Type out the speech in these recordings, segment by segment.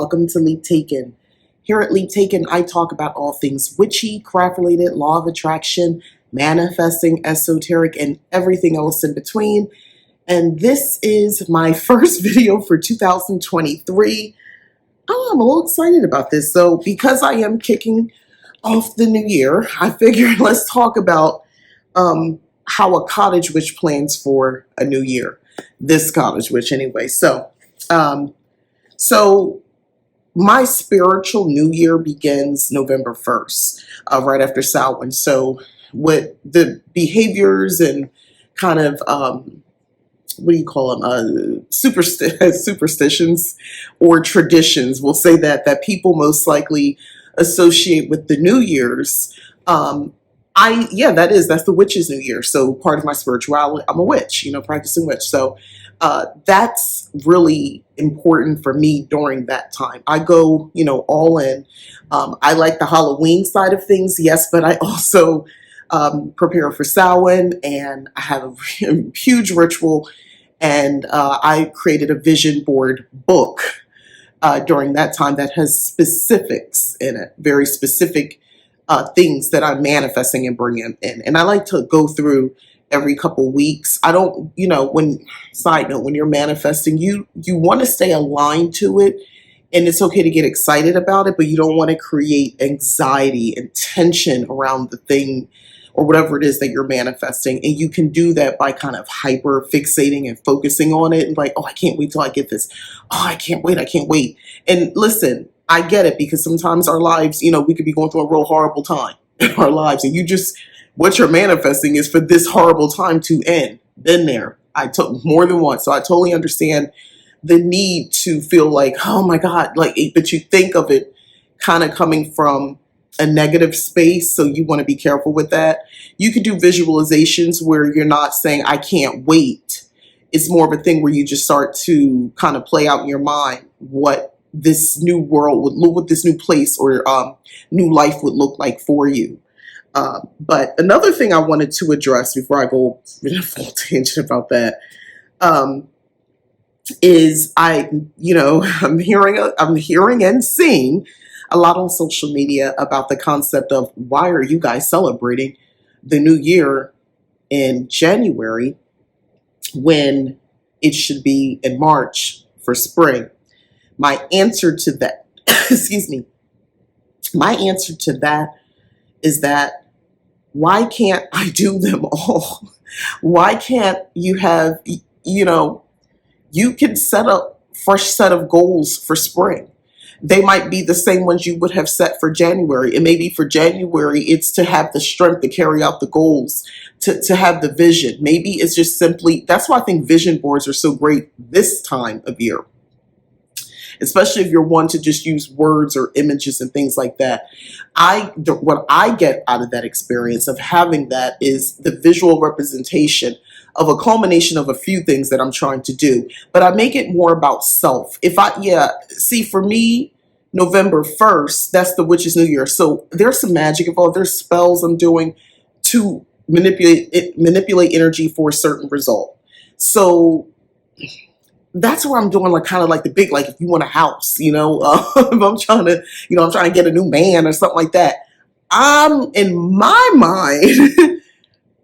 welcome to Leap Taken. Here at Leap Taken, I talk about all things witchy, craft related, law of attraction, manifesting, esoteric, and everything else in between. And this is my first video for 2023. Oh, I'm a little excited about this. So because I am kicking off the new year, I figured let's talk about how a cottage witch plans for a new year. This cottage witch anyway. So my spiritual new year begins November 1st, right after Samhain. So with the behaviors and kind of, what do you call them? Superstitions or traditions, we'll say that people most likely associate with the New Year's. That's the witch's New Year. So part of my spirituality, I'm a witch, practicing witch. So that's really important for me during that time. I go, all in. I like the Halloween side of things, yes, but I also prepare for Samhain, and I have a huge ritual, and I created a vision board book during that time that has specifics in it, very specific things that I'm manifesting and bringing in. And I like to go through every couple weeks. I don't, side note, when you're manifesting, you want to stay aligned to it, and it's okay to get excited about it, but you don't want to create anxiety and tension around the thing or whatever it is that you're manifesting. And you can do that by kind of hyper fixating and focusing on it and like, oh, I can't wait till I get this. Oh, I can't wait. And listen, I get it, because sometimes our lives, we could be going through a real horrible time in our lives, and what you're manifesting is for this horrible time to end. Been there. I took more than once. So I totally understand the need to feel like, oh my God, but you think of it kind of coming from a negative space. So you want to be careful with that. You could do visualizations where you're not saying, I can't wait. It's more of a thing where you just start to kind of play out in your mind what this new world would look, what this new place or new life would look like for you. But another thing I wanted to address before I go in a full tangent about that is I'm hearing and seeing a lot on social media about the concept of, why are you guys celebrating the new year in January when it should be in March for spring? My answer to that, my answer to that is that, why can't I do them all? Why can't you have, you can set a fresh set of goals for spring. They might be the same ones you would have set for January. And maybe for January, it's to have the strength to carry out the goals, to have the vision. Maybe it's just simply, that's why I think vision boards are so great this time of year. Especially if you're one to just use words or images and things like that. What I get out of that experience of having that is the visual representation of a culmination of a few things that I'm trying to do. But I make it more about self. For me, November 1st, that's the witch's new year. So there's some magic involved. There's spells I'm doing to manipulate energy for a certain result. So that's where I'm doing the big, if you want a house, if I'm trying to get a new man or something like that. In my mind,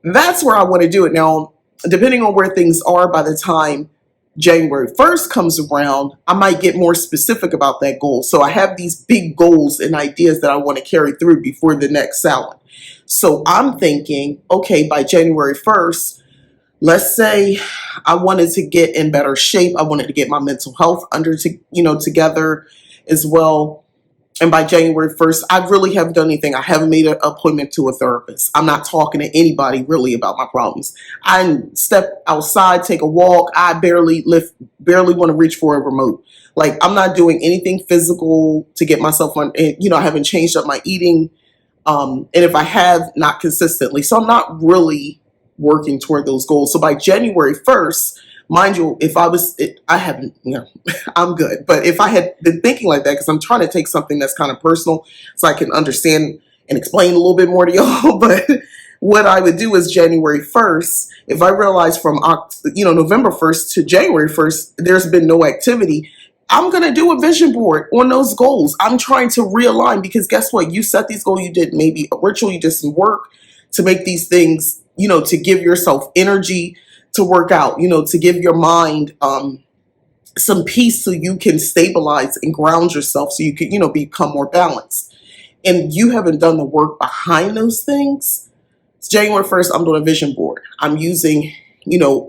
that's where I want to do it. Now, depending on where things are by the time January 1st comes around, I might get more specific about that goal. So I have these big goals and ideas that I want to carry through before the next Samhain. So I'm thinking, okay, by January 1st, let's say I wanted to get in better shape. I wanted to get my mental health together as well. And by January 1st, I really haven't done anything. I haven't made an appointment to a therapist. I'm not talking to anybody really about my problems. I step outside, take a walk. I barely want to reach for a remote. I'm not doing anything physical to get myself on. I haven't changed up my eating. And if I have, not consistently. So I'm not really working toward those goals. So by January 1st, mind you, I haven't, I'm good. But if I had been thinking like that, because I'm trying to take something that's kind of personal so I can understand and explain a little bit more to y'all. But what I would do is January 1st, if I realize from, November 1st to January 1st, there's been no activity, I'm going to do a vision board on those goals. I'm trying to realign because guess what? You set these goals, you did maybe a ritual, you did some work to make these things, to give yourself energy to work out, to give your mind some peace so you can stabilize and ground yourself so you can, become more balanced. And you haven't done the work behind those things. It's January 1st, I'm doing a vision board. I'm using,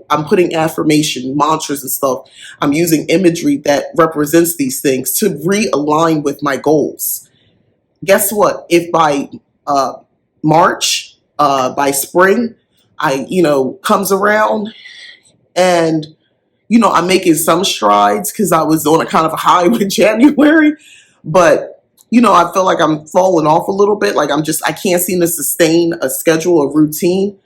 I'm putting affirmation, mantras and stuff. I'm using imagery that represents these things to realign with my goals. Guess what? If by March, by spring, comes around and, I'm making some strides because I was on a kind of a high with January, but I feel like I'm falling off a little bit. Like I can't seem to sustain a schedule, a routine.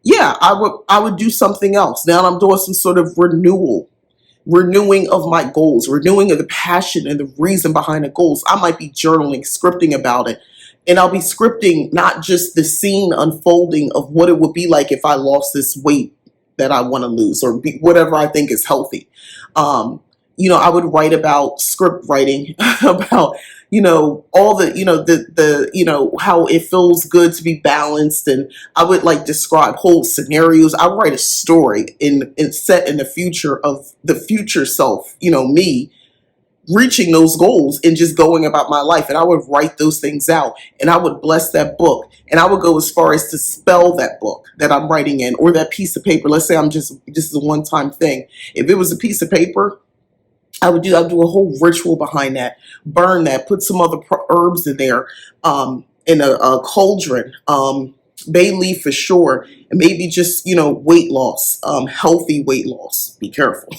Yeah, I would do something else. Now I'm doing some sort of renewing of my goals, renewing of the passion and the reason behind the goals. I might be journaling, scripting about it. And I'll be scripting not just the scene unfolding of what it would be like if I lost this weight that I want to lose or whatever I think is healthy. I would write about script writing about, all the, how it feels good to be balanced. And I would like describe whole scenarios. I would write a story in set in the future of the future self, me reaching those goals and just going about my life. And I would write those things out and I would bless that book. And I would go as far as to spell that book that I'm writing in or that piece of paper. Let's say this is a one-time thing. If it was a piece of paper, I'd do a whole ritual behind that, burn that, put some other herbs in there, in a cauldron, bay leaf for sure, and maybe just, weight loss, healthy weight loss. Be careful.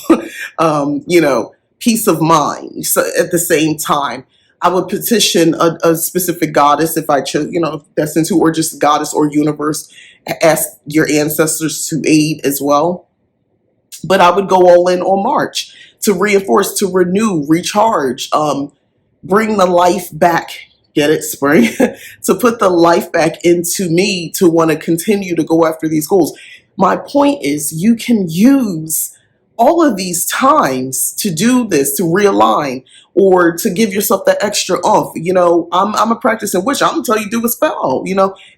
Peace of mind. So at the same time, I would petition a specific goddess if I chose, that's into, or just goddess or universe, ask your ancestors to aid as well. But I would go all in on March to reinforce, to renew, recharge, bring the life back. Get it, spring? To put the life back into me to want to continue to go after these goals. My point is you can use all of these times to do this, to realign or to give yourself that extra oomph. I'm a practicing witch. I'm going to tell you, do a spell,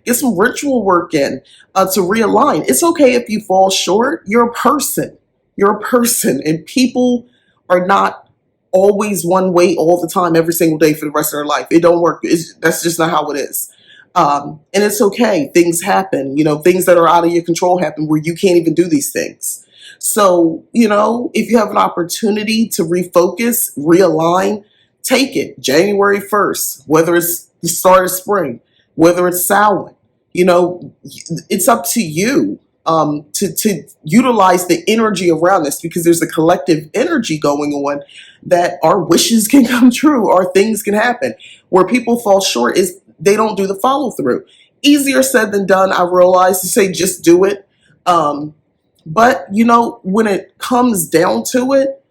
get some ritual work in to realign. It's okay if you fall short. You're a person. You're a person, and people are not always one way all the time, every single day for the rest of their life. It don't work. That's just not how it is. And it's okay. Things happen. Things that are out of your control happen where you can't even do these things. So, if you have an opportunity to refocus, realign, take it. January 1st, whether it's the start of spring, whether it's Samhain, it's up to you. To utilize the energy around this because there's a collective energy going on that our wishes can come true or things can happen. Where people fall short is they don't do the follow through. Easier said than done, I realize, to say just do it. But when it comes down to it,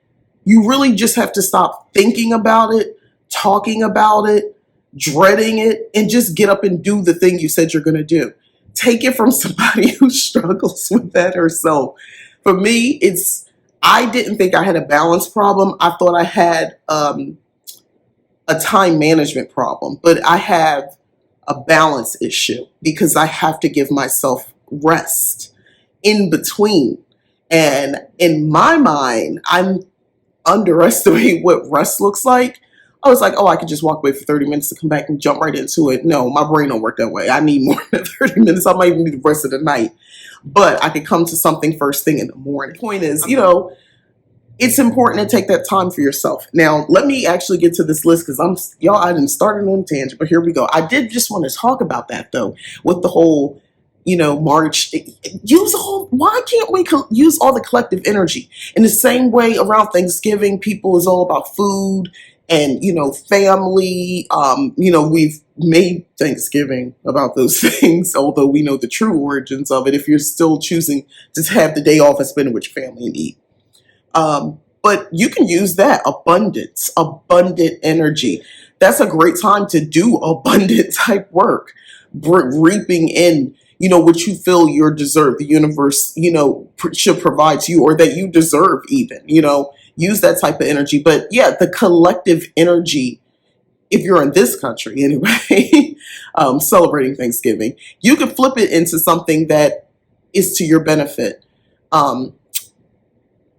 you really just have to stop thinking about it, talking about it, dreading it, and just get up and do the thing you said you're going to do. Take it from somebody who struggles with that herself. For me, I didn't think I had a balance problem. I thought I had a time management problem, but I have a balance issue because I have to give myself rest in between. And in my mind, I'm underestimating what rest looks like. I was like, oh, I could just walk away for 30 minutes to come back and jump right into it. No, my brain don't work that way. I need more than 30 minutes. I might even need the rest of the night. But I could come to something first thing in the morning. The point is, it's important to take that time for yourself. Now, let me actually get to this list because I didn't start on a tangent, but here we go. I did just want to talk about that though, with the whole, March. Why can't we use all the collective energy? In the same way around Thanksgiving, people is all about food and, family. We've made Thanksgiving about those things, although we know the true origins of it. If you're still choosing to have the day off and spend it with your family and eat. But you can use that abundant energy. That's a great time to do abundant type work, reaping in, what you feel you deserve, the universe, should provide to you or that you deserve even, use that type of energy. But yeah, the collective energy, if you're in this country anyway, celebrating Thanksgiving, you can flip it into something that is to your benefit. Um,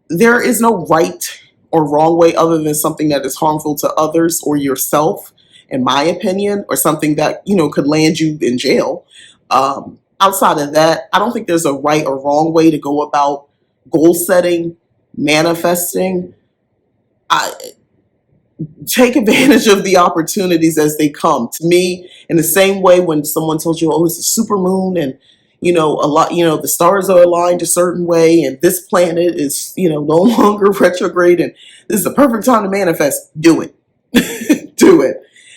there is no right or wrong way other than something that is harmful to others or yourself, in my opinion, or something that, could land you in jail. Outside of that, I don't think there's a right or wrong way to go about goal setting, manifesting. I take advantage of the opportunities as they come. To me, in the same way when someone told you, oh, it's a super moon and a lot, the stars are aligned a certain way and this planet is, no longer retrograde and this is the perfect time to manifest, do it. Do it.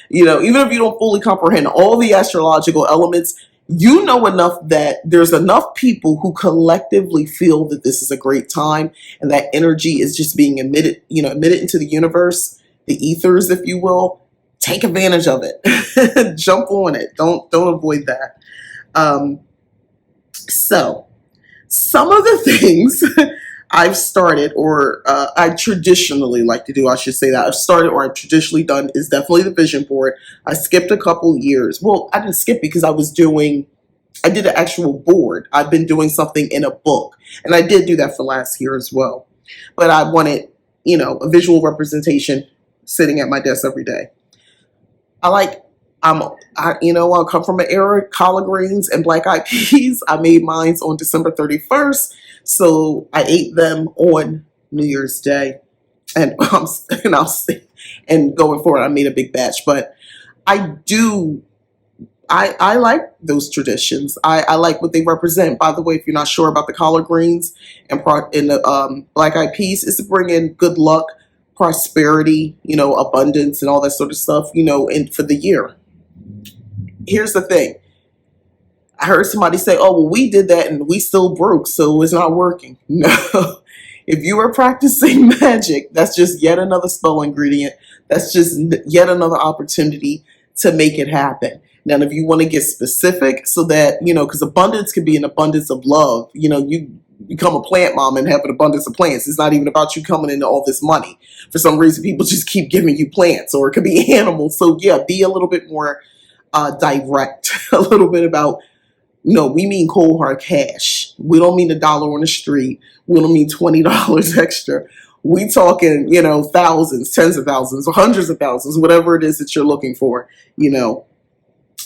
Even if you don't fully comprehend all the astrological elements, enough that there's enough people who collectively feel that this is a great time and that energy is just being emitted into the universe, the ethers, if you will. Take advantage of it. Jump on it. Don't avoid that. So some of the things I've started or I traditionally like to do, I should say that I've started or I've traditionally done is definitely the vision board. I skipped a couple years. Well, I didn't skip because I did an actual board. I've been doing something in a book. And I did do that for last year as well. But I wanted, a visual representation sitting at my desk every day. I come from an era of collard greens and black eyed peas. I made mine on December 31st. So I ate them on New Year's Day. And and going forward, I made a big batch. But I like those traditions. I like what they represent. By the way, if you're not sure about the collard greens and the black eyed peas, is to bring in good luck, prosperity, abundance, and all that sort of stuff, for the year. Here's the thing. I heard somebody say, "Oh, well, we did that and we still broke, so it's not working." No. If you are practicing magic, that's just yet another spell ingredient. That's just yet another opportunity to make it happen. Now, if you want to get specific so that, because abundance can be an abundance of love. You become a plant mom and have an abundance of plants. It's not even about you coming into all this money. For some reason, people just keep giving you plants, or it could be animals. So yeah, be a little bit more direct, a little bit about, we mean cold hard cash. We don't mean $1 on the street. We don't mean $20 extra. We talking, thousands, tens of thousands, or hundreds of thousands, whatever it is that you're looking for,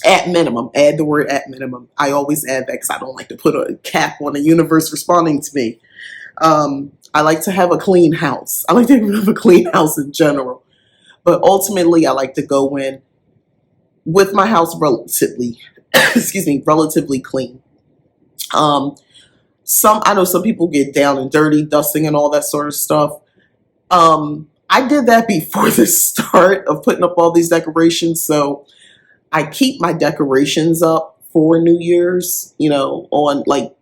at minimum. Add the word at minimum. I always add that because I don't like to put a cap on the universe responding to me. I like to have a clean house. I like to have a clean house in general. But ultimately, I like to go in with my house relatively, relatively clean. I know some people get down and dirty, dusting and all that sort of stuff. I did that before the start of putting up all these decorations. So I keep my decorations up for New Year's, on like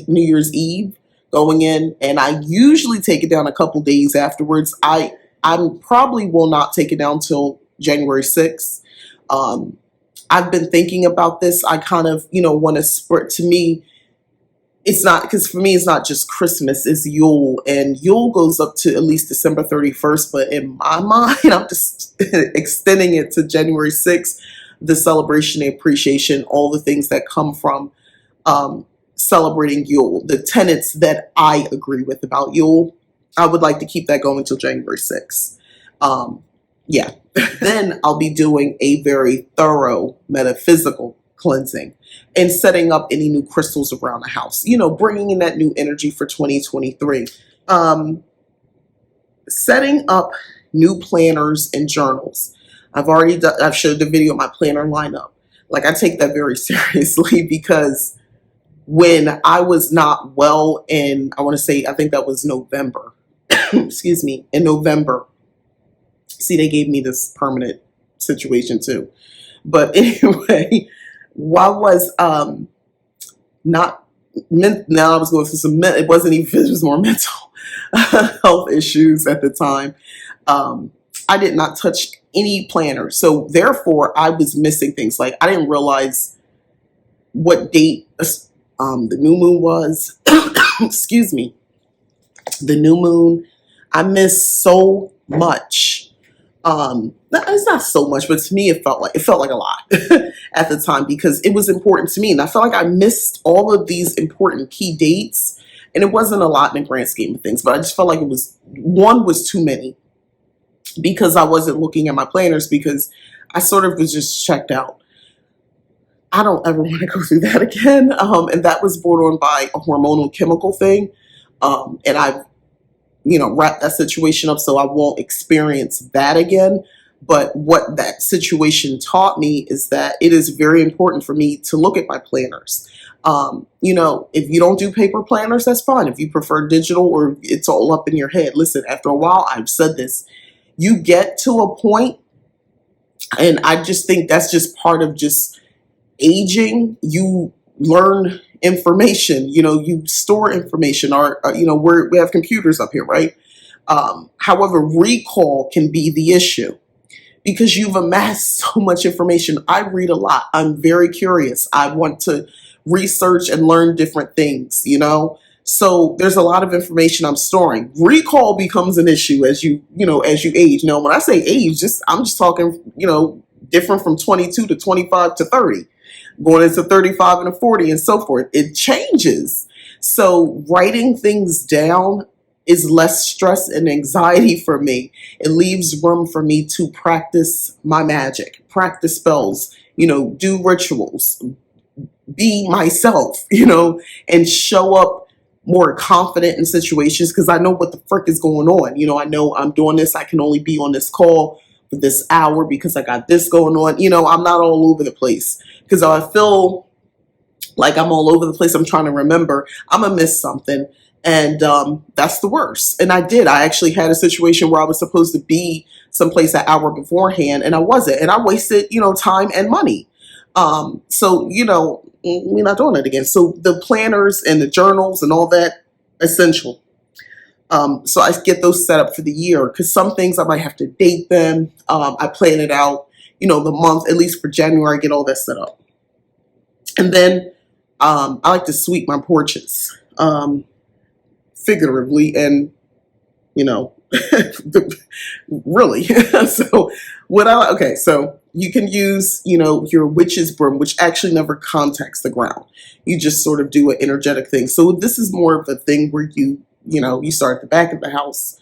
New Year's Eve going in, and I usually take it down a couple days afterwards. I probably will not take it down till January 6th. I've been thinking about this. I kind of, want to spread. To me, it's not, because for me, it's not just Christmas, it's Yule. And Yule goes up to at least December 31st. But in my mind, I'm just extending it to January 6th. The celebration, the appreciation, all the things that come from celebrating Yule, the tenets that I agree with about Yule, I would like to keep that going until January 6th. Yeah. Then I'll be doing a very thorough metaphysical cleansing and setting up any new crystals around the house, bringing in that new energy for 2023. Setting up new planners and journals. I've showed the video of my planner lineup. Like, I take that very seriously because when I was not well I think that was November, excuse me, in November. See, they gave me this permanent situation too. But anyway, while I was now I was going through it wasn't even, it was more mental health issues at the time. I did not touch any planner. So therefore, I was missing things. Like, I didn't realize what date the new moon was. Excuse me. The new moon. I miss so much. It's not so much, but to me, it felt like a lot at the time because it was important to me, and I felt like I missed all of these important key dates, and it wasn't a lot in the grand scheme of things, but I just felt like one was too many because I wasn't looking at my planners because I sort of was just checked out. I don't ever want to go through that again, and that was brought on by a hormonal chemical thing, and I've wrap that situation up so I won't experience that again. But what that situation taught me is that it is very important for me to look at my planners. If you don't do paper planners, that's fine. If you prefer digital or it's all up in your head, listen, after a while, I've said this, you get to a point, and I just think that's just part of just aging. You learn information, you store information, we have computers up here, right? However, recall can be the issue because you've amassed so much information. I read a lot. I'm very curious. I want to research and learn different things. So there's a lot of information I'm storing. Recall becomes an issue as you age. When I say age, I'm just talking, different from 22 to 25 to 30, going into 35 and 40 and so forth. It changes. So writing things down is less stress and anxiety for me. It leaves room for me to practice my magic, practice spells, do rituals, be myself, and show up more confident in situations because I know what the frick is going on. I know I'm doing this. I can only be on this call for this hour because I got this going on. I'm not all over the place because I feel like I'm all over the place. I'm trying to remember. I'm going to miss something. And that's the worst. And I did. I actually had a situation where I was supposed to be someplace an hour beforehand, and I wasn't. And I wasted, time and money. So, we're not doing it again. So the planners and the journals and all that, essential. So I get those set up for the year because some things I might have to date them. I plan it out, the month, at least for January, I get all that set up. And then I like to sweep my porches. Figuratively and really. So so you can use your witch's broom, which actually never contacts the ground. You just sort of do an energetic thing. So this is more of a thing where you start at the back of the house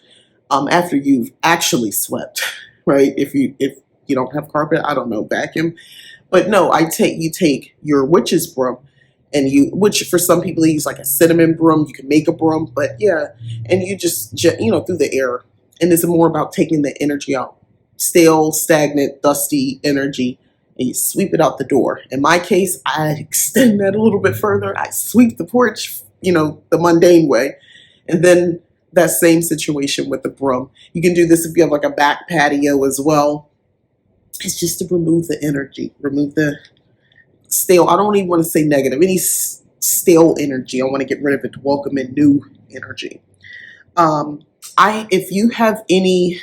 after you've actually swept, right? If you don't have carpet, I don't know, vacuum. But no, you take your witch's broom, and which for some people they use like a cinnamon broom. You can make a broom, but yeah, and you just through the air, and it's more about taking the energy out, stale, stagnant, dusty energy, and you sweep it out the door. In my case, I extend that a little bit further. I sweep the porch, the mundane way, and then that same situation with the broom. You can do this if you have like a back patio as well. It's just to remove the energy, remove the stale, I don't even want to say negative, any stale energy. I want to get rid of it to welcome in new energy. If you have any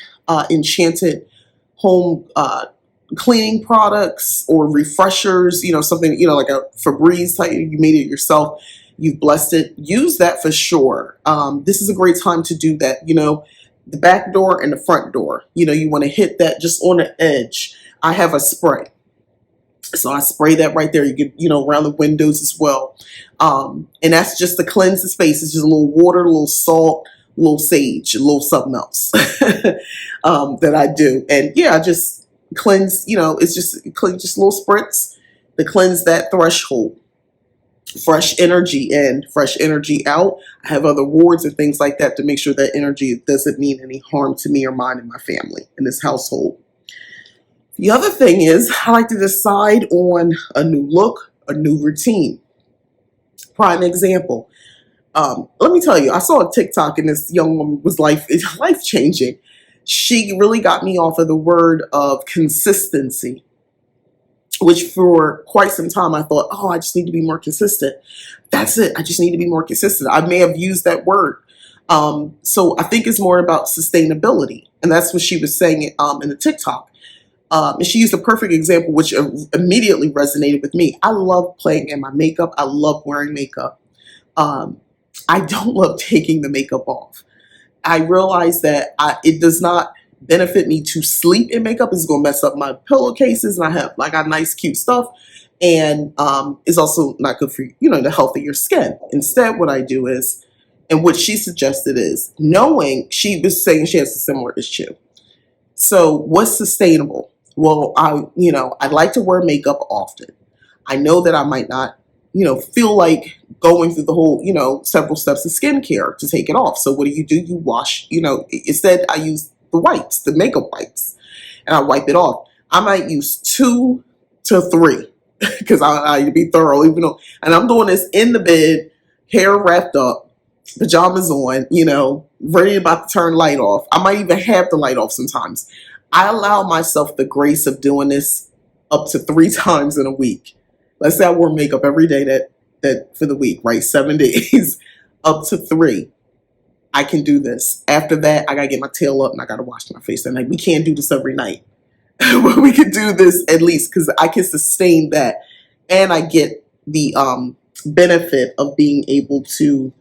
enchanted home cleaning products or refreshers, something, like a Febreze type, you made it yourself, you've blessed it, use that for sure. This is a great time to do that. The back door and the front door, you want to hit that just on the edge. I have a spray. So I spray that right there. You get, around the windows as well. And that's just to cleanse the space. It's just a little water, a little salt, a little sage, a little something else that I do. And yeah, I just cleanse, it's just a little spritz to cleanse that threshold. Fresh energy in, fresh energy out. I have other wards and things like that to make sure that energy doesn't mean any harm to me or mine and my family in this household. The other thing is I like to decide on a new look, a new routine. Prime example. Let me tell you, I saw a TikTok and this young woman was life changing. She really got me off of the word of consistency, which for quite some time I thought, oh, I just need to be more consistent. That's it. I just need to be more consistent. I may have used that word. So I think it's more about sustainability. And that's what she was saying in the TikTok. And she used a perfect example, which immediately resonated with me. I love playing in my makeup. I love wearing makeup. I don't love taking the makeup off. I realize that it does not benefit me to sleep in makeup. It's going to mess up my pillowcases, and I got nice, cute stuff, and it's also not good for the health of your skin. Instead, what I do is, and what she suggested is, knowing she was saying she has a similar issue. So, what's sustainable? Well, I'd like to wear makeup often. I know that I might not, feel like going through the whole, several steps of skincare to take it off. So what do? You wash, instead I use the wipes, the makeup wipes, and I wipe it off. I might use 2 to 3 because I need to be thorough, and I'm doing this in the bed, hair wrapped up, pajamas on, ready about to turn light off. I might even have the light off sometimes. I allow myself the grace of doing this up to 3 times in a week. Let's say I wore makeup every day that for the week, right? 7 days, up to 3. I can do this. After that, I gotta get my tail up and I gotta wash my face. And we can't do this every night. But we can do this at least because I can sustain that, and I get the benefit of being able to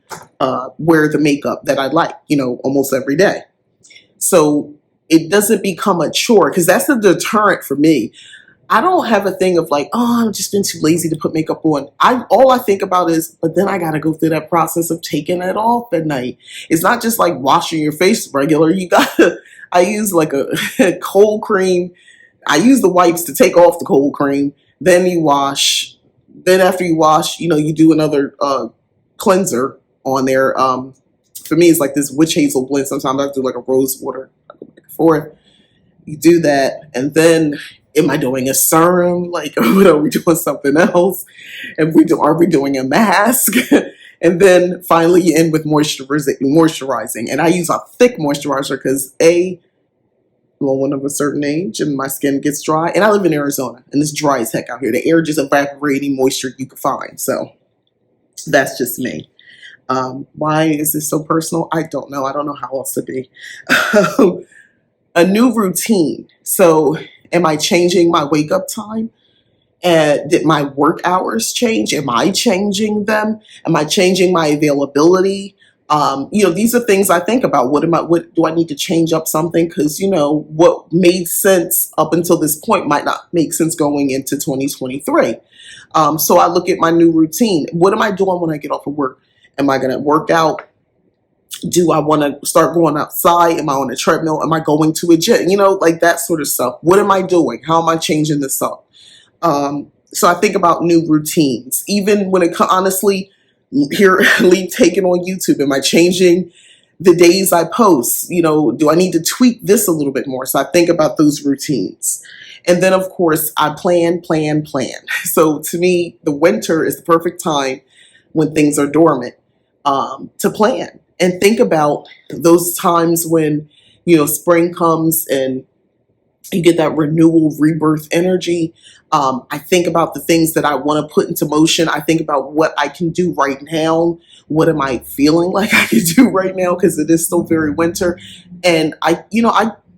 wear the makeup that I like, almost every day. So it doesn't become a chore, because that's the deterrent for me. I don't have a thing of like, oh, I've just been too lazy to put makeup on. All I think about is, but then I got to go through that process of taking it off at night. It's not just like washing your face regular. I use like a cold cream. I use the wipes to take off the cold cream. Then you wash. Then after you wash, you do another cleanser on there. For me, it's like this witch hazel blend. Sometimes I do like a rose water. I go back and forth. You do that, and then am I doing a serum? Like, are we doing something else? And are we doing a mask? And then finally you end with moisturizing. And I use a thick moisturizer because one of a certain age and my skin gets dry. And I live in Arizona and it's dry as heck out here. The air just evaporating moisture you can find. So that's just me. Why is this so personal? I don't know. I don't know how else to be. A new routine. So am I changing my wake up time? Did my work hours change? Am I changing them? Am I changing my availability? These are things I think about. What do I need to change up something? Because, what made sense up until this point might not make sense going into 2023. So I look at my new routine. What am I doing when I get off of work? Am I going to work out? Do I want to start going outside? Am I on a treadmill? Am I going to a gym? Like that sort of stuff. What am I doing? How am I changing this up? So I think about new routines. Even when it honestly, taken on YouTube. Am I changing the days I post? Do I need to tweak this a little bit more? So I think about those routines. And then, of course, I plan. So to me, the winter is the perfect time when things are dormant to plan. And think about those times when, spring comes and you get that renewal, rebirth energy. I think about the things that I want to put into motion. I think about what I can do right now. What am I feeling like I can do right now? Because it is still very winter. And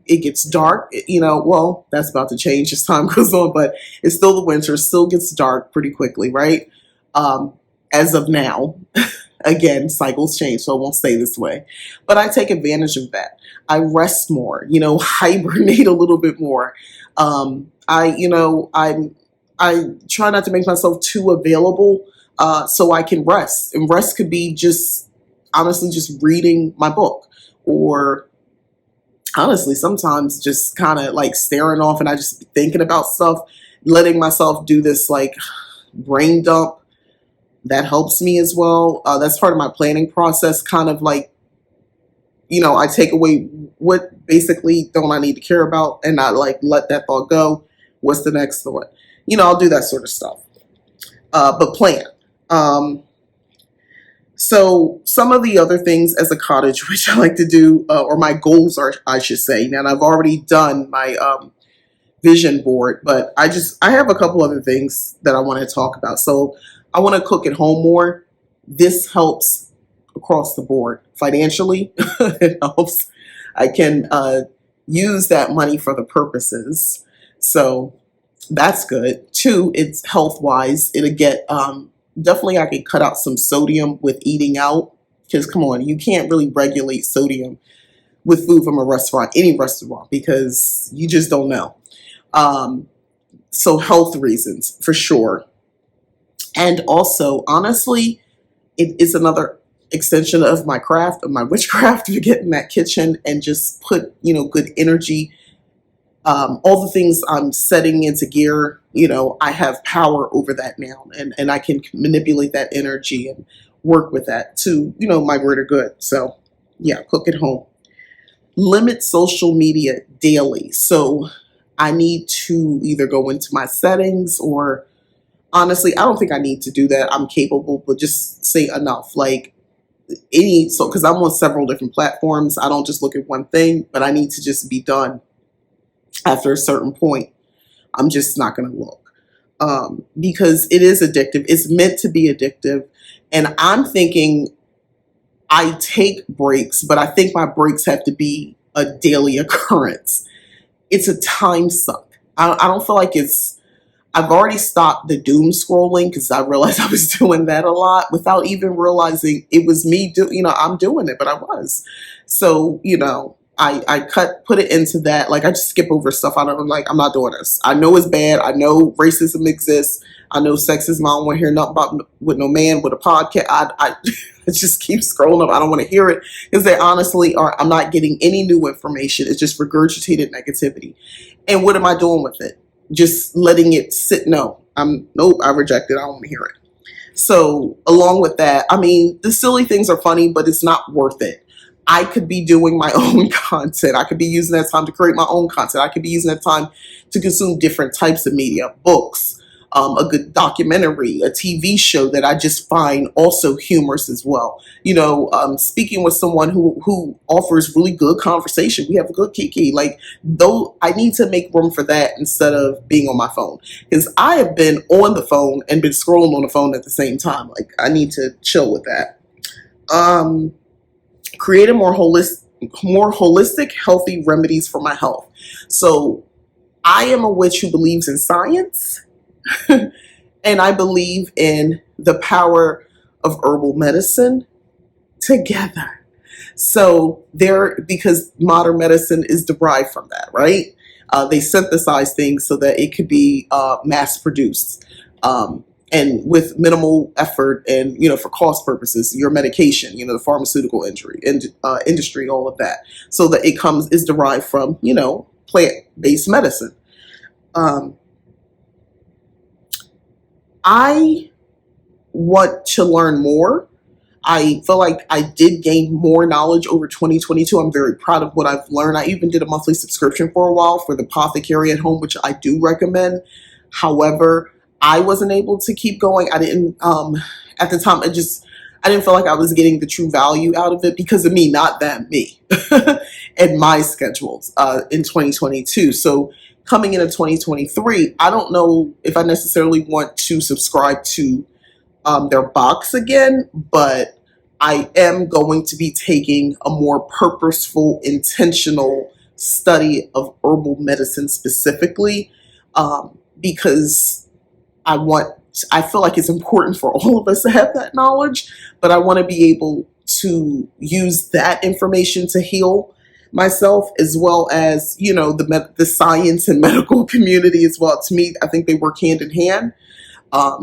it gets dark, well, that's about to change as time goes on, but it's still the winter, still gets dark pretty quickly, right? As of now. Again, cycles change, so it won't stay this way. But I take advantage of that. I rest more, hibernate a little bit more. I try not to make myself too available so I can rest. And rest could be honestly just reading my book, or honestly sometimes just kind of like staring off and I just be thinking about stuff, letting myself do this like brain dump. That helps me as well. That's part of my planning process, kind of like, I take away what basically don't I need to care about and not like let that thought go. What's the next thought? I'll do that sort of stuff. But plan. So some of the other things as a cottage, which I like to do, or my goals are, I should say. Now, I've already done my vision board, but I have a couple other things that I want to talk about. So I want to cook at home more. This helps across the board financially. It helps. I can use that money for the purposes. So that's good. 2, it's health wise. It'll get, definitely I can cut out some sodium with eating out. Because come on, you can't really regulate sodium with food from a restaurant, any restaurant, because you just don't know. Um, so health reasons for sure. And also, honestly, it is another extension of my craft, of my witchcraft, to get in that kitchen and just put, good energy. All the things I'm setting into gear, I have power over that now, and I can manipulate that energy and work with that to, my greater good. So, yeah, cook at home. Limit social media daily. So, I need to either go into my settings, or honestly, I don't think I need to do that. I'm capable, but just say enough. Like, because I'm on several different platforms, I don't just look at one thing, but I need to just be done after a certain point. I'm just not going to look, because it is addictive. It's meant to be addictive. And I'm thinking I take breaks, but I think my breaks have to be a daily occurrence. It's a time suck. I don't feel like I've already stopped the doom scrolling because I realized I was doing that a lot without even realizing it was me I'm doing it, but I was. So, I put it into that. Like, I just skip over stuff. I'm not doing this. I know it's bad. I know racism exists. I know sexism. I don't want to hear nothing about with no man with a podcast. I just keep scrolling up. I don't want to hear it because they honestly are. I'm not getting any new information. It's just regurgitated negativity. And what am I doing with it? Just letting it sit? Nope, I reject it. I don't want to hear it. So along with that, I mean, the silly things are funny, but it's not worth it. I could be doing my own content. I could be using that time to create my own content. I could be using that time to consume different types of media, books, a good documentary, a TV show that I just find also humorous as well. Speaking with someone who offers really good conversation. We have a good kiki. Like, though, I need to make room for that instead of being on my phone, because I have been on the phone and been scrolling on the phone at the same time. Like, I need to chill with that. Create a more holistic, healthy remedies for my health. So I am a witch who believes in science. And I believe in the power of herbal medicine together. So because modern medicine is derived from that, right? They synthesize things so that it could be mass produced. And with minimal effort, and for cost purposes, your medication, the pharmaceutical industry, all of that, so that is derived from plant-based medicine. I want to learn more. I feel like I did gain more knowledge over 2022. I'm very proud of what I've learned. I even did a monthly subscription for a while for the Apothecary at Home, which I do recommend. However, I wasn't able to keep going. I didn't, at the time, I didn't feel like I was getting the true value out of it because of me, not them, me, and my schedules in 2022. So coming into 2023, I don't know if I necessarily want to subscribe to their box again, but I am going to be taking a more purposeful, intentional study of herbal medicine specifically, because I feel like it's important for all of us to have that knowledge, but I want to be able to use that information to heal myself, as well as, the science and medical community as well. To me, I think they work hand in hand.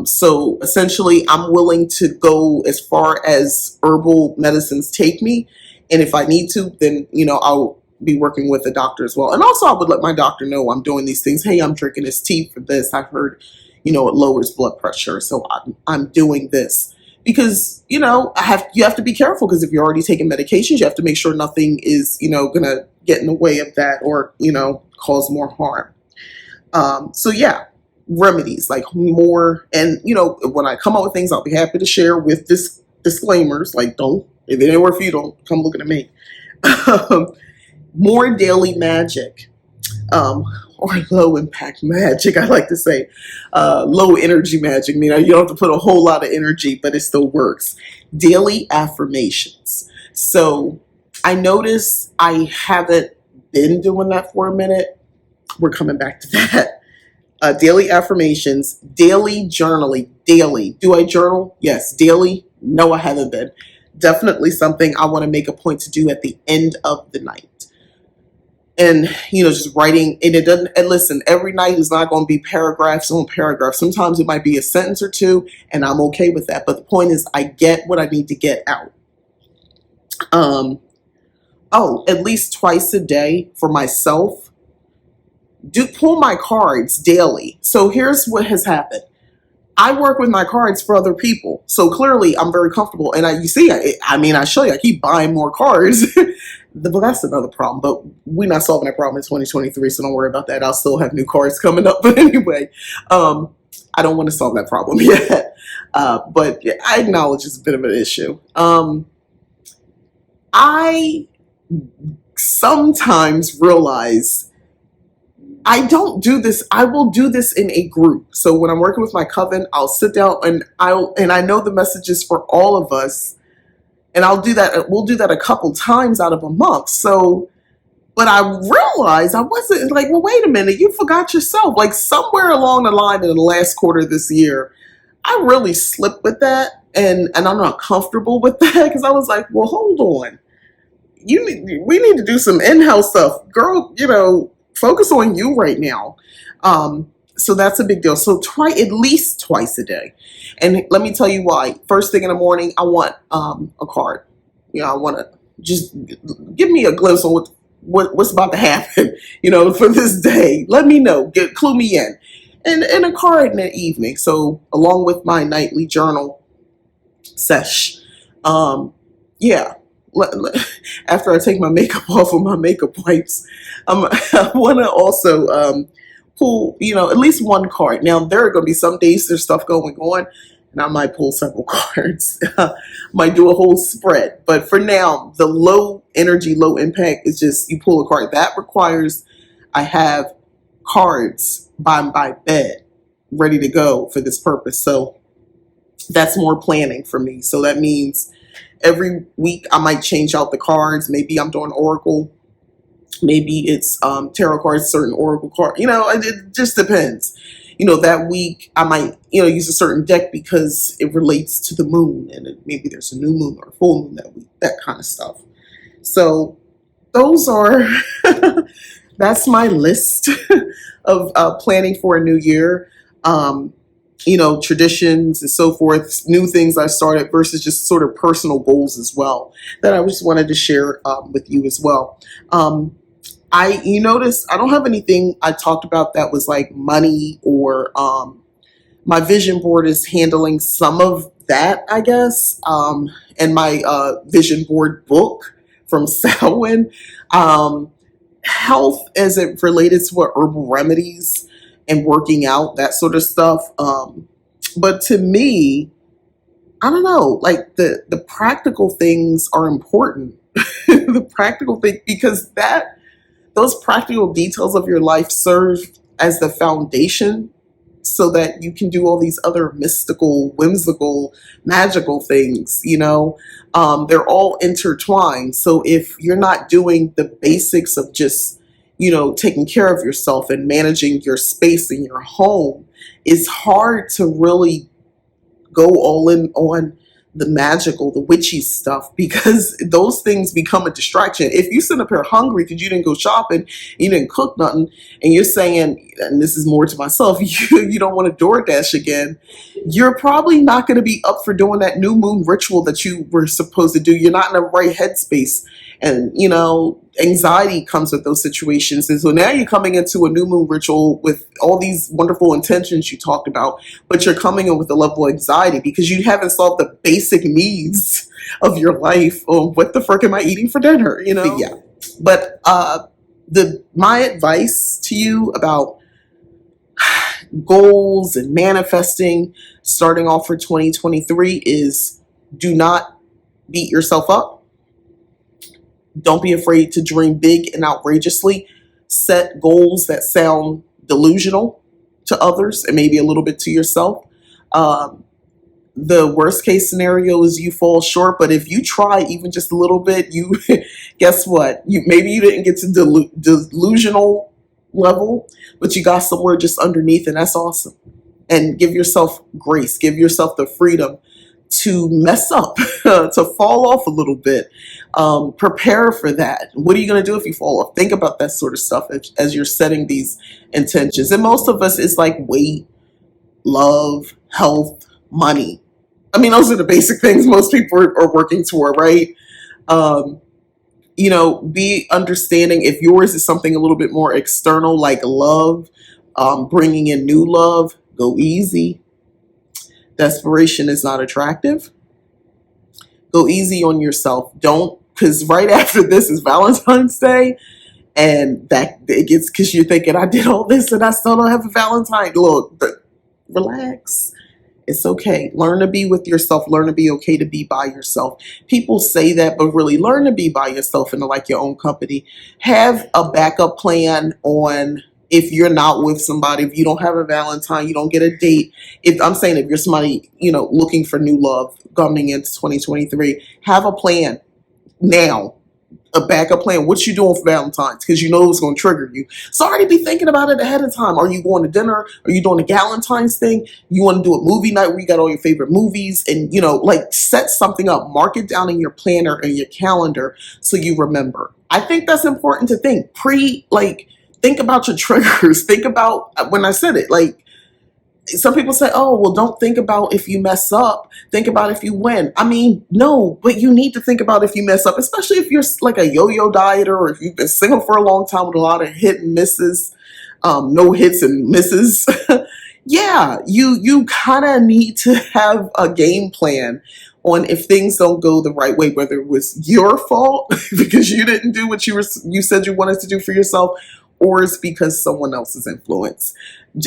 So essentially, I'm willing to go as far as herbal medicines take me. And if I need to, then, I'll be working with a doctor as well. And also, I would let my doctor know I'm doing these things. Hey, I'm drinking this tea for this. I've heard, it lowers blood pressure. So I'm doing this because, you have to be careful, because if you're already taking medications, you have to make sure nothing is, going to get in the way of that, or, cause more harm. So yeah. Remedies, like more, and when I come up with things, I'll be happy to share with disclaimers, like, if it ain't work for you, don't come looking at me. More daily magic, or low impact magic, I like to say. Low energy magic, meaning you don't have to put a whole lot of energy, but it still works. Daily affirmations. So I notice I haven't been doing that for a minute. We're coming back to that. Daily affirmations, daily journaling, daily. Do I journal? Yes. Daily? No, I haven't been. Definitely something I want to make a point to do at the end of the night. And, just writing, and it doesn't, and listen, every night is not going to be paragraphs on paragraphs. Sometimes it might be a sentence or two, and I'm okay with that. But the point is, I get what I need to get out. At least twice a day for myself, do pull my cards daily. So here's what has happened. I work with my cards for other people. So clearly I'm very comfortable. And I show you, I keep buying more cards. But that's another problem. But we're not solving that problem in 2023, so don't worry about that. I'll still have new cards coming up. But anyway, I don't want to solve that problem yet. But I acknowledge it's a bit of an issue. I sometimes realize I don't do this. I will do this in a group. So when I'm working with my coven, I'll sit down and I know the messages for all of us, and I'll do that. We'll do that a couple times out of a month. So, but I realized I wasn't like, well, wait a minute, you forgot yourself. Like somewhere along the line in the last quarter of this year, I really slipped with that, and I'm not comfortable with that because I was like, well, hold on, we need to do some in-house stuff, girl. Focus on you right now. So that's a big deal. So try at least twice a day. And let me tell you why. First thing in the morning, I want a card. I want to just give me a glimpse on what's about to happen, for this day. Let me know. Clue me in. And a card in the evening. So along with my nightly journal sesh. Yeah. After I take my makeup off with my makeup wipes, I want to also pull, at least one card. Now, there are going to be some days there's stuff going on, and I might pull several cards. Might do a whole spread. But for now, the low energy, low impact is just you pull a card. That requires I have cards by my bed ready to go for this purpose. So that's more planning for me. So that means every week I might change out the cards. Maybe I'm doing Oracle. Maybe it's tarot cards, certain Oracle cards. It just depends. That week I might, use a certain deck because it relates to the moon. And maybe there's a new moon or a full moon that week, that kind of stuff. So those are, that's my list of planning for a new year. Traditions and so forth, new things I started versus just sort of personal goals as well that I just wanted to share with you as well. You notice I don't have anything I talked about that was like money or my vision board is handling some of that, I guess. And my vision board book from Samhain, health as it related to what herbal remedies and working out, that sort of stuff. But to me, I don't know, like the practical things are important. The practical thing, because those practical details of your life serve as the foundation so that you can do all these other mystical, whimsical, magical things, they're all intertwined. So if you're not doing the basics of just taking care of yourself and managing your space in your home, it's hard to really go all in on the magical, the witchy stuff, because those things become a distraction. If you sit up here hungry because you didn't go shopping, you didn't cook nothing, and you're saying, and this is more to myself, you don't want to DoorDash again, you're probably not going to be up for doing that new moon ritual that you were supposed to do. You're not in the right headspace. And, anxiety comes with those situations. And so now you're coming into a new moon ritual with all these wonderful intentions you talked about, but you're coming in with a level of anxiety because you haven't solved the basic needs of your life. Oh, what the frick am I eating for dinner? But yeah. But my advice to you about goals and manifesting starting off for 2023 is do not beat yourself up. Don't be afraid to dream big and outrageously. Set goals that sound delusional to others and maybe a little bit to yourself. The worst case scenario is you fall short, but if you try even just a little bit, you guess what? Maybe you didn't get to delusional level, but you got somewhere just underneath, and that's awesome. And give yourself grace. Give yourself the freedom to mess up, to fall off a little bit. Prepare for that. What are you going to do if you fall off? Think about that sort of stuff as you're setting these intentions. And most of us, it's like weight, love, health, money. I mean, those are the basic things most people are working toward, right? Um, be understanding if yours is something a little bit more external, like love, bringing in new love, go easy. Desperation is not attractive. Go easy on yourself. Don't, because right after this is Valentine's Day, and that it gets, because you're thinking, I did all this and I still don't have a Valentine. Look, relax. It's okay. Learn to be with yourself. Learn to be okay to be by yourself. People say that, but really learn to be by yourself and to like your own company. Have a backup plan on if you're not with somebody, if you don't have a Valentine, you don't get a date. If I'm saying if you're somebody, looking for new love coming into 2023, have a plan now. A backup plan. What you doing for Valentine's? Because you know it's going to trigger you. So already be thinking about it ahead of time. Are you going to dinner? Are you doing a Galentine's thing? You want to do a movie night where you got all your favorite movies and, set something up. Mark it down in your planner and your calendar so you remember. I think that's important to think. Think about your triggers. Think about when I said it, some people say, oh, well, don't think about if you mess up. Think about if you win. I mean, no, but you need to think about if you mess up, especially if you're like a yo-yo dieter or if you've been single for a long time with a lot of hit and misses, no hits and misses. Yeah, you kind of need to have a game plan on if things don't go the right way, whether it was your fault because you didn't do what you said you wanted to do for yourself, or it's because someone else's influence.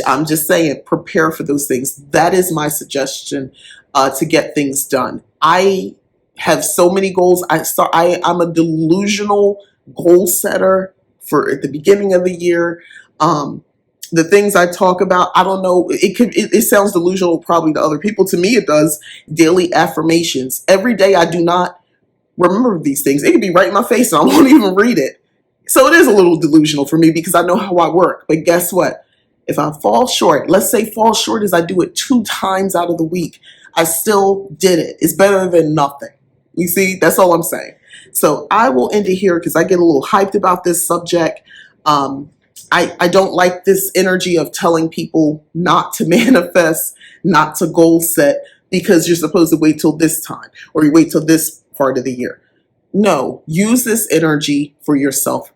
I'm just saying, prepare for those things. That is my suggestion to get things done. I have so many goals. I'm a delusional goal setter for at the beginning of the year. The things I talk about, I don't know. It sounds delusional probably to other people. To me, it does. Daily affirmations. Every day, I do not remember these things. It could be right in my face, and I won't even read it. So it is a little delusional for me because I know how I work. But guess what? If I fall short, let's say fall short as I do it 2 times out of the week, I still did it. It's better than nothing. You see, that's all I'm saying. So I will end it here because I get a little hyped about this subject. I don't like this energy of telling people not to manifest, not to goal set because you're supposed to wait till this time or you wait till this part of the year. No, use this energy for yourself.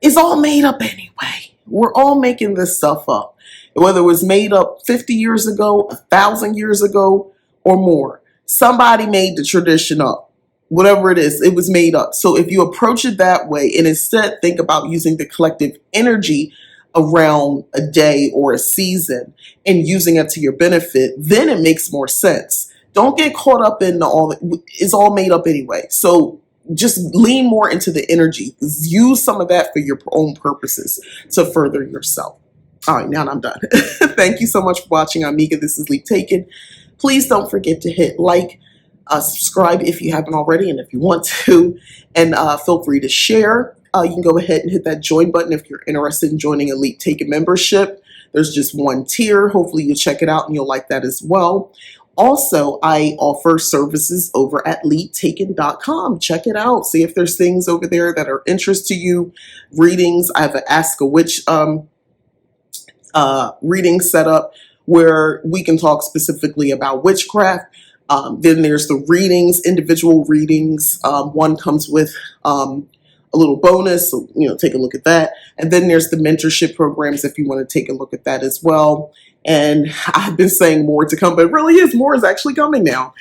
It's all made up anyway. We're all making this stuff up. Whether it was made up 50 years ago, 1,000 years ago, or more. Somebody made the tradition up. Whatever it is, it was made up. So if you approach it that way and instead think about using the collective energy around a day or a season and using it to your benefit, then it makes more sense. Don't get caught up in it's all made up anyway. So just lean more into the energy. Use some of that for your own purposes to further yourself. All right, now I'm done. Thank you so much for watching. I'm Mika. This is Leap Taken. Please don't forget to hit like, subscribe if you haven't already, and if you want to, and feel free to share. You can go ahead and hit that join button if you're interested in joining a Leap Taken membership. There's just one tier. Hopefully you'll check it out and you'll like that as well. Also, I offer services over at leadtaken.com. Check it out. See if there's things over there that are interest to you. Readings. I have an Ask a Witch reading set up where we can talk specifically about witchcraft. Then there's the readings, individual readings. One comes with a little bonus, so take a look at that. And then there's the mentorship programs if you want to take a look at that as well. And I've been saying more to come, but it really is more is actually coming now.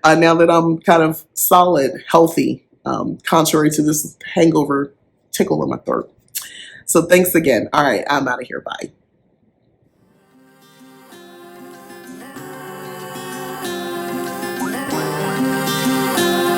Now that I'm kind of solid, healthy, contrary to this hangover tickle in my throat. So thanks again. All right, I'm out of here. Bye.